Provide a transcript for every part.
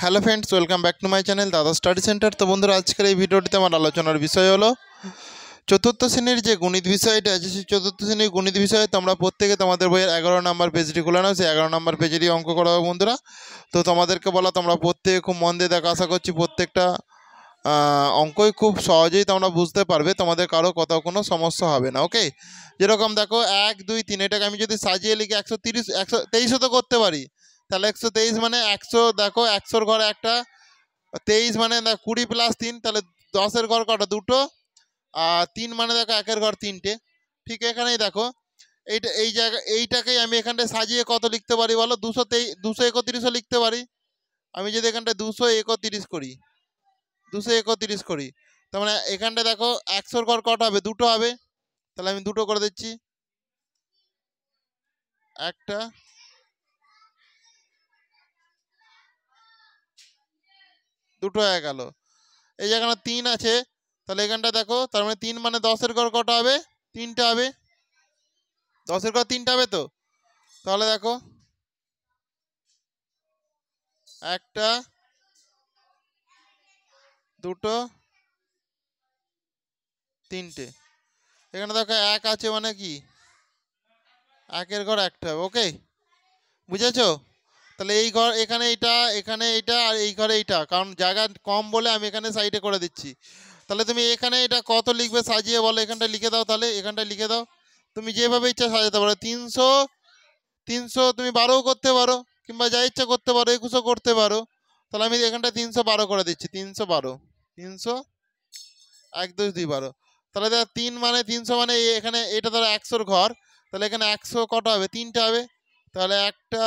Hello friends, welcome back to my channel দাদা study centre. তো বন্ধুরা, আজকের এই ভিডিওটিতে আমার আলোচনার বিষয় হলো চতুর্থ শ্রেণীর যে গণিত বিষয়টা আছে, সেই চতুর্থ শ্রেণীর গণিত বিষয়ে তোমরা প্রত্যেকে তোমাদের বইয়ের 11 নম্বর পেজটি খুলে নাও। সেই 11 নম্বর পেজেরই অঙ্ক করা হবে বন্ধুরা। তো তোমাদেরকে বলা, তোমরা প্রত্যেকে খুব মন দিয়ে দেখা, আশা করছি প্রত্যেকটা অঙ্কই খুব সহজেই তোমরা বুঝতে পারবে, তোমাদের কারো কোথাও কোনো সমস্যা হবে না। ওকে, যেরকম দেখো 1 2 3, এটাকে আমি যদি সাজিয়ে লিখি 130 123ও তো করতে পারি। তাহলে 123 মানে 100, দেখো 100-র ঘরে একটা 23 মানে 20 প্লাস 3, তাহলে 10-এর ঘর কটা? দুটো। আর 3 মানে দেখো 1-এর ঘর 3টে। ঠিক এখানেই দেখো এই এইটাকেই আমি এখানটায় সাজিয়ে কত লিখতে পারি বলো? 231ও লিখতে পারি। আমি যদি এখানটায় 231 করি, 231 করি, তার মানে এখানটায় দেখো 100-র ঘর কটা হবে? দুটো হবে। তাহলে আমি দুটো করে দিচ্ছি, একটা, দুটো হয়ে গেল। এই যেখানে 3 আছে, তাহলে এখানটা দেখো, তার মানে 3 মানে 10-এর ঘর কটা হবে? 3টে হবে। 10-এর ঘর 3টে হবে তো। তাহলে দেখো, একটা, দুটো, তিনটে। এখানে দেখো 1 আছে, মানে কি 1-এর ঘর একটা হবে। ওকে, বুঝেছো? তাহলে এই ঘর, এখানে এইটা, এখানে এইটা, আর এই ঘরে এইটা, কারণ জায়গা কম বলে আমি এখানে সাইডে করে দিচ্ছি। তাহলে তুমি এখানে এটা কত লিখবে সাজিয়ে বলো? এখানটা লিখে দাও, তাহলে এখানটা লিখে দাও। তুমি যেভাবে ইচ্ছা সাজাতে পারো। 300 300 তুমি 12ও করতে পারো, কিংবা যা ইচ্ছা করতে পারো, 21ও করতে পারো। তাহলে আমি এখানটা 312 করে দিচ্ছি, 312, 300, 1 2 2 12। তাহলে দেখ 3 মানে 300 মানে এখানে এটা ধরো 100-র ঘর, তাহলে এখানে 100 কটা হবে? 3টে হবে। তাহলে একটা,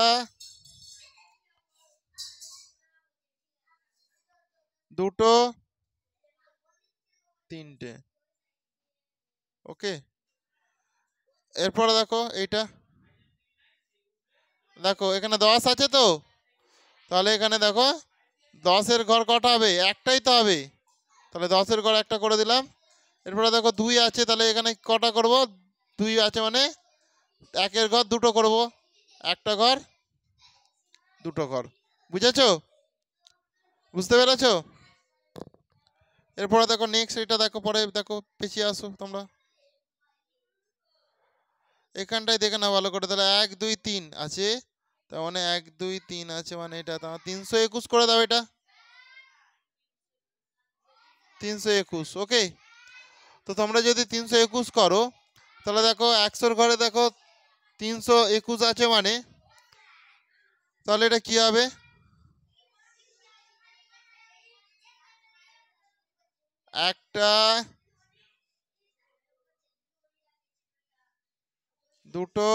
দুটো, তিনটে। ওকে, এরপরে দেখো এইটা, দেখো এখানে 10 আছে তো। তাহলে এখানে দেখো 10-এর ঘর কটা হবে? একটাই তো হবে। তাহলে 10-এর ঘর একটা করে দিলাম। এরপরে দেখো 2 আছে, তাহলে এখানে কটা করব? 2 আছে মানে 1-এর ঘর দুটো করব, একটা ঘর, দুটো ঘর। বুঝেছো? বুঝতে পেরেছো? এরপরে দেখো নেক্সট, এটা দেখো, পরে দেখো, পিছিয়ে আসো তোমরা। এখানটায় দেখে না ভালো করে, তাহলে 1 2 3 আছে, তার মানে 1 2 3 আছে, মানে এটা তোমার 321 করে দাও। এটা 321। ওকে, তো তোমরা যদি 321 করো, তাহলে দেখো 100-র ঘরে দেখো 321 আছে, মানে তাহলে এটা কি হবে? একটা, দুটো,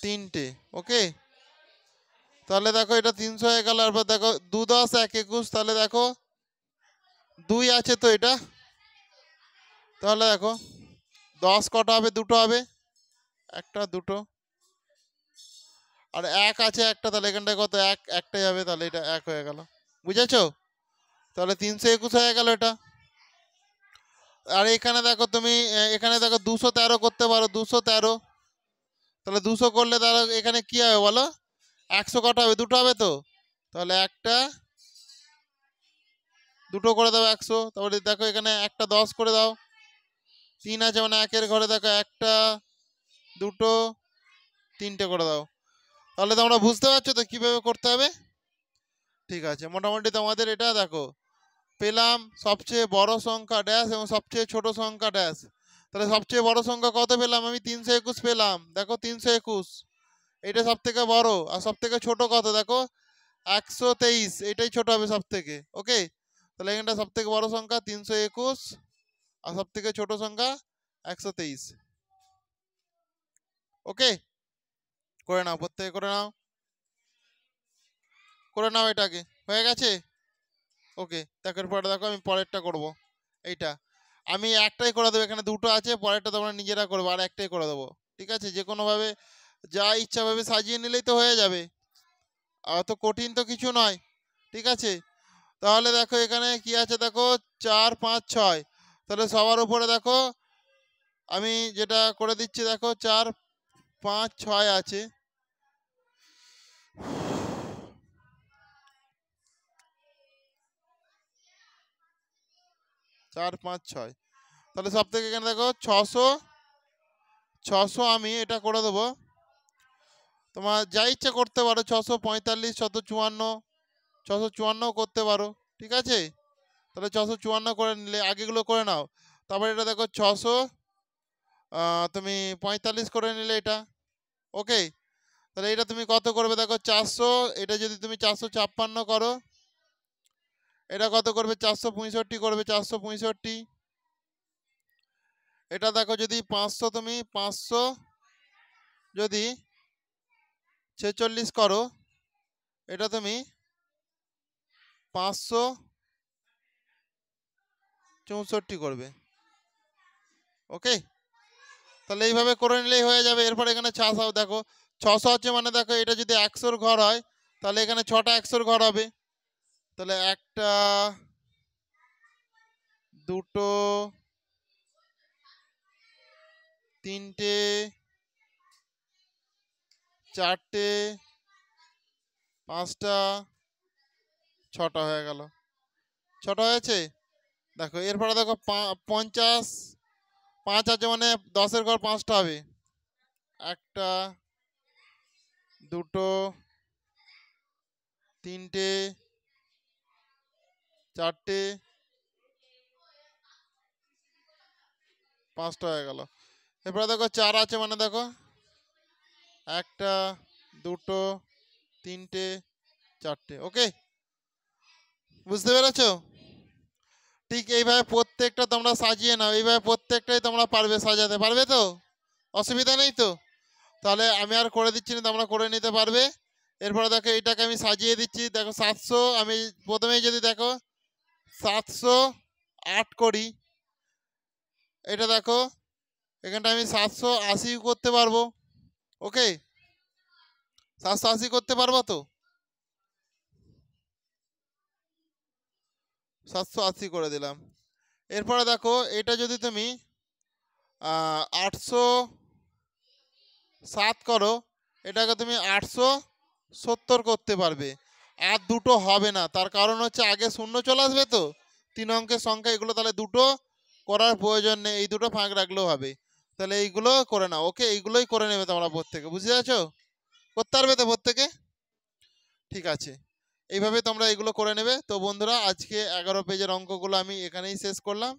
তিনটে। ওকে, তাহলে দেখো এটা 300 হয়ে গেল। আর দেখো 2 10 1 21, তাহলে দেখো 2 আছে তো এটা। তাহলে দেখো 10 কটা হবে? দুটো হবে, একটা, দুটো। আর 1 আছে একটা, তাহলে এখানটায় কত? একটাই হবে, তাহলে এটা 1 হয়ে গেল। বুঝেছো? তাহলে 321 হয়ে গেল এটা। আর এখানে দেখো তুমি, এখানে দেখো 213 করতে পারো, 213। তাহলে 200 করলে তাহলে এখানে কি হবে বলো? 100 কটা হবে? দুটো হবে তো। তাহলে একটা, দুটো করে দাও 100। তারপরে দেখো এখানে একটা 10 করে দাও। 3 আছে, মানে 1-এর ঘরে দেখো একটা, দুটো, তিনটে করে দাও। তাহলে তোমরা বুঝতে পারছো তো কিভাবে করতে হবে? ঠিক আছে, মোটামুটি তোমাদের এটা দেখো পেলাম, সবচেয়ে বড় সংখ্যা ড্যাশ এবং সবচেয়ে ছোট সংখ্যা ড্যাশ। তাহলে সবচেয়ে বড় সংখ্যা কত পেলাম? আমি 321 পেলাম। দেখো 321, এটা সব থেকে বড়। আর সব থেকে ছোট কত? দেখো 123, এটাই ছোট হবে সব থেকে। ওকে, তাহলে এখানটা সব থেকে বড় সংখ্যা 321, আর সব থেকে ছোট সংখ্যা 123। ওকে, করে নাও, প্রত্যেকে করে নাও, করে নাও। এটাকে হয়ে গেছে। ওকে, দেখো পরে দেখো আমি পরেরটা করব। এইটা আমি একটাই করে দেবো, এখানে দুটো আছে, পরেরটা তোমরা নিজেরা করবো, আর একটাই করে দেবো। ঠিক আছে, যে কোনোভাবে যা ইচ্ছাভাবে সাজিয়ে নিলেই তো হয়ে যাবে, অত কঠিন তো কিছু নয়। ঠিক আছে, তাহলে দেখো এখানে কি আছে? দেখো 4 5 6, তাহলে সবার উপরে দেখো আমি যেটা করে দিচ্ছি, দেখো 4 5 6 আছে। 4 5 6, তাহলে সব থেকে এখানে দেখো 600 600 আমি এটা করে দেবো, তোমার যা ইচ্ছা করতে পারো, 645 654 654 করতে পারো, ঠিক আছে। তাহলে 654 করে নিলে, আগেগুলো করে নাও। তারপরে এটা দেখো 600 তুমি 45 করে নিলে এটা, ওকে। তাহলে এটা তুমি কত করবে দেখো 400, এটা যদি তুমি 456 করো, এটা কত করবে 465 করবে, 465। এটা দেখো যদি 500 তুমি 500 যদি 46 করো, এটা তুমি 564 করবে, ওকে। তাহলে এইভাবে করে নিলেই হয়ে যাবে। এরপর এখানে 600 দেখো 600 হচ্ছে মানে দেখো এটা যদি 100 ঘর হয়, তাহলে এখানে 6টা 100 ঘর হবে। তাহলে 1টা 2টো 3টে 4টে 5টা 6টা হয়ে গেল, 6টা হয়েছে। দেখো এরপরে দেখো 50 5 আছে মানে 10-এর ঘর 5টা হবে, 1টা 2টো 3টে 4টে 5টা হয়ে গেল। এরপরে দেখো 4 আছে মানে দেখো 1টা 2টো 3টে 4টে, ওকে। বুঝতে পেরেছো? ঠিক এইভাবে প্রত্যেকটা তোমরা সাজিয়ে নাও, এইভাবে প্রত্যেকটাই তোমরা পারবে সাজাতে, পারবে তো? অসুবিধা নেই তো? তাহলে আমি আর করে দিচ্ছি না, তোমরা করে নিতে পারবে। এরপরে দেখো এইটাকে আমি সাজিয়ে দিচ্ছি, দেখো 700 আমি প্রথমেই যদি দেখো 708 করি, এটা দেখো এখানটা আমি 780 করতে পারবো, ওকে। 780 করতে পারবো তো? 780 করে দিলাম। এরপরে দেখো এটা যদি তুমি 807 করো, এটাকে তুমি 870 করতে পারবে। আর দুটো হবে না, তার কারণ হচ্ছে আগে শূন্য চলে আসবে তো, 3 অঙ্কের সংখ্যা এগুলো, তাহলে দুটো করার প্রয়োজন নেই, এই দুটো ফাঁক রাখলেও হবে। তাহলে এইগুলো করে নাও, ওকে। এইগুলোই করে নেবে তোমরা প্রত্যেকে, বুঝতে পারছো? করতে পারবে তো প্রত্যেকে? ঠিক আছে, এইভাবে তোমরা এগুলো করে নেবে। তো বন্ধুরা, আজকে 11 পেজের অঙ্কগুলো আমি এখানেই শেষ করলাম,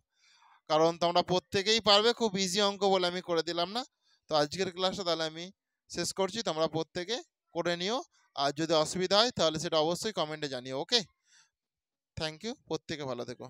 কারণ তোমরা প্রত্যেকেই পারবে, খুব ইজি অঙ্ক বলে আমি করে দিলাম না। তো আজকের ক্লাসটা তাহলে আমি শেষ করছি, তোমরা প্রত্যেকে করে নিও। আর যদি অসুবিধা হয় তাহলে সেটা অবশ্যই কমেন্টে জানিও, ওকে। থ্যাংক ইউ, প্রত্যেকে ভালো থেকো।